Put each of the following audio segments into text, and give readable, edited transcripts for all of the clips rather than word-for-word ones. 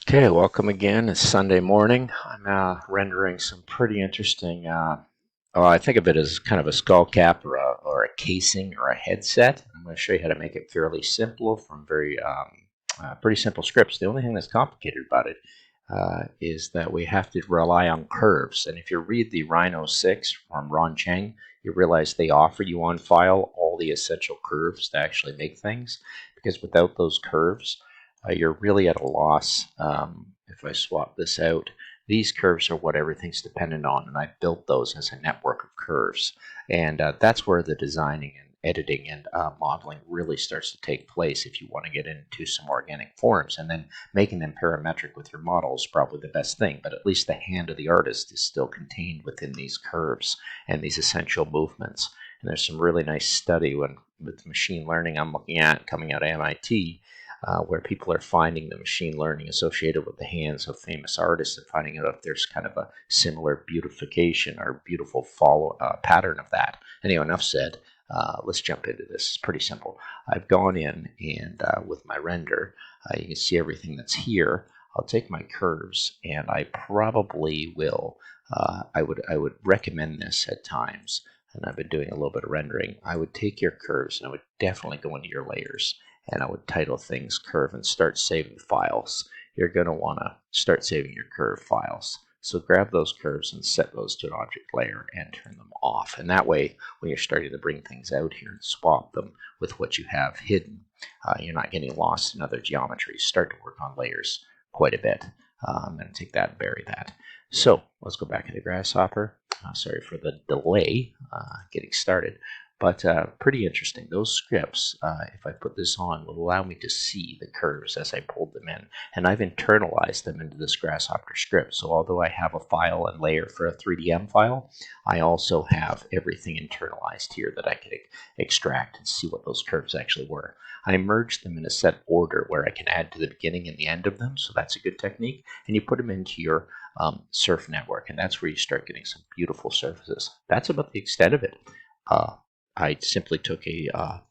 Okay, welcome again. It's Sunday morning. I'm rendering some pretty interesting. I think of it as kind of a skull cap or a casing or a headset. I'm going to show you how to make it fairly simple from very pretty simple scripts. The only thing that's complicated about it is that we have to rely on curves. And if you read the Rhino 6 from Ron Cheng, you realize they offer you on file all the essential curves to actually make things. Because without those curves, you're really at a loss. If I swap this out, these curves are what everything's dependent on, and I've built those as a network of curves. And that's where the designing and editing and modeling really starts to take place if you want to get into some organic forms. And then making them parametric with your model is probably the best thing, but at least the hand of the artist is still contained within these curves and these essential movements. And there's some really nice study with machine learning I'm looking at coming out of MIT, where people are finding the machine learning associated with the hands of famous artists and finding out if there's kind of a similar beautification or beautiful pattern of that. Anyway, enough said. Let's jump into this. It's pretty simple. I've gone in and with my render, you can see everything that's here. I'll take my curves and I probably will, I would recommend this at times, and I've been doing a little bit of rendering. I would take your curves and I would definitely go into your layers, and I would title things curve and start saving files. You're going to want to start saving your curve files. So grab those curves and set those to an object layer and turn them off. And that way, when you're starting to bring things out here and swap them with what you have hidden, you're not getting lost in other geometries. Start to work on layers quite a bit. I'm going to take that and bury that. So let's go back into Grasshopper. Sorry for the delay getting started. But pretty interesting. Those scripts, if I put this on, will allow me to see the curves as I pulled them in. And I've internalized them into this Grasshopper script. So although I have a file and layer for a 3DM file, I also have everything internalized here that I can extract and see what those curves actually were. I merged them in a set order where I can add to the beginning and the end of them. So that's a good technique. And you put them into your surf network. And that's where you start getting some beautiful surfaces. That's about the extent of it. I simply took a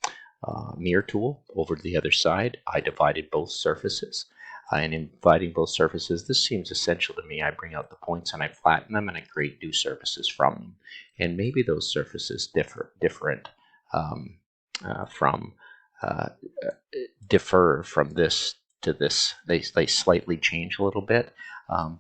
mirror tool over to the other side. I divided both surfaces. And in dividing both surfaces, this seems essential to me. I bring out the points and I flatten them and I create new surfaces from them. And maybe those surfaces differ from this to this. They slightly change a little bit,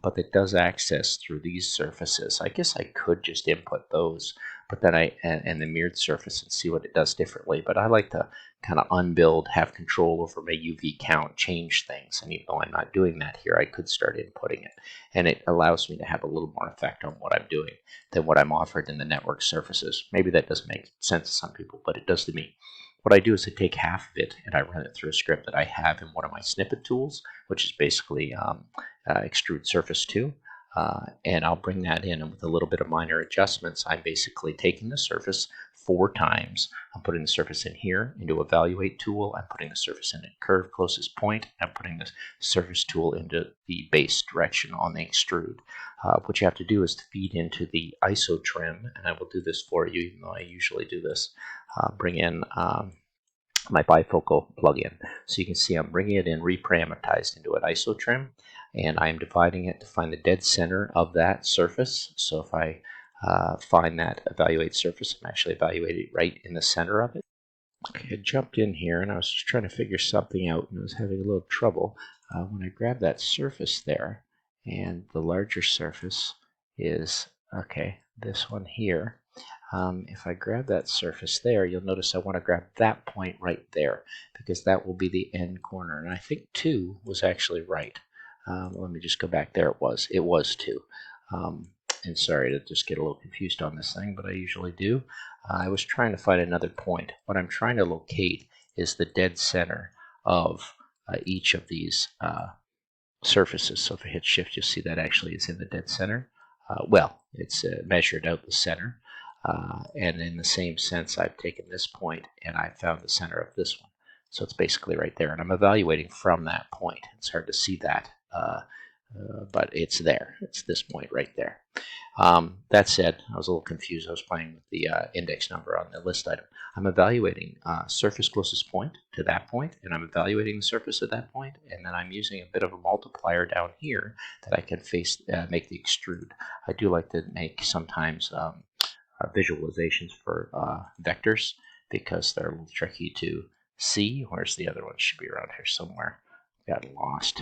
but it does access through these surfaces. I guess I could just input those, but then and the mirrored surface and see what it does differently. But I like to kind of unbuild, have control over my UV count, change things. And even though I'm not doing that here, I could start inputting it. And it allows me to have a little more effect on what I'm doing than what I'm offered in the network surfaces. Maybe that doesn't make sense to some people, but it does to me. What I do is I take half of it and I run it through a script that I have in one of my snippet tools, which is basically Extrude Surface 2. And I'll bring that in, and with a little bit of minor adjustments, I'm basically taking the surface 4 times. I'm putting the surface in here into Evaluate tool. I'm putting the surface in at curve closest point. I'm putting the surface tool into the base direction on the extrude. What you have to do is to feed into the ISO trim, and I will do this for you, even though I usually do this. Bring in my bifocal plugin. So you can see I'm bringing it in reparameterized into an ISO trim, and I'm dividing it to find the dead center of that surface. So if I find that evaluate surface, I'm actually evaluating right in the center of it. Okay, I jumped in here and I was just trying to figure something out and I was having a little trouble. When I grabbed that surface there, and the larger surface is, okay, this one here. If I grab that surface there, you'll notice I want to grab that point right there because that will be the end corner. And I think 2 was actually right. Let me just go back. There it was. It was 2. And sorry to just get a little confused on this thing, but I usually do. I was trying to find another point. What I'm trying to locate is the dead center of each of these surfaces. So if I hit shift, you'll see that actually is in the dead center. Well, it's measured out the center. And in the same sense, I've taken this point and I found the center of this one. So it's basically right there. And I'm evaluating from that point. It's hard to see that but it's there. It's this point right there. That said, I was a little confused. I was playing with the index number on the list item. I'm evaluating surface closest point to that point, and I'm evaluating the surface at that point, and then I'm using a bit of a multiplier down here that I can make the extrude. I do like to make sometimes visualizations for vectors because they're a little tricky to see, whereas the other one should be around here somewhere. Got lost.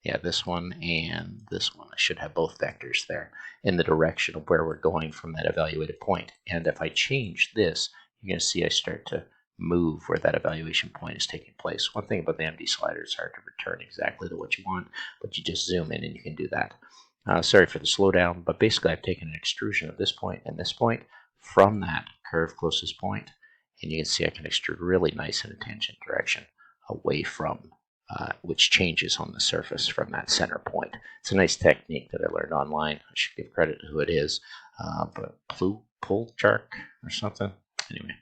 Yeah, this one and this one. I should have both vectors there in the direction of where we're going from that evaluated point. And if I change this, you're going to see I start to move where that evaluation point is taking place. One thing about the MD slider, it's hard to return exactly to what you want, but you just zoom in and you can do that. Sorry for the slowdown, but basically I've taken an extrusion of this point and this point from that curve closest point, and you can see I can extrude really nice in a tangent direction away from which changes on the surface from that center point. It's a nice technique that I learned online. I should give credit to who it is, but Pull-Jark or something. Anyway,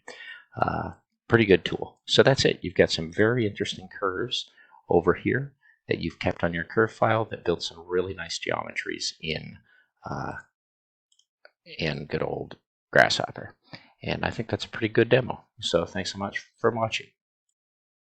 pretty good tool. So that's it. You've got some very interesting curves over here that you've kept on your curve file that build some really nice geometries in good old Grasshopper. And I think that's a pretty good demo. So thanks so much for watching.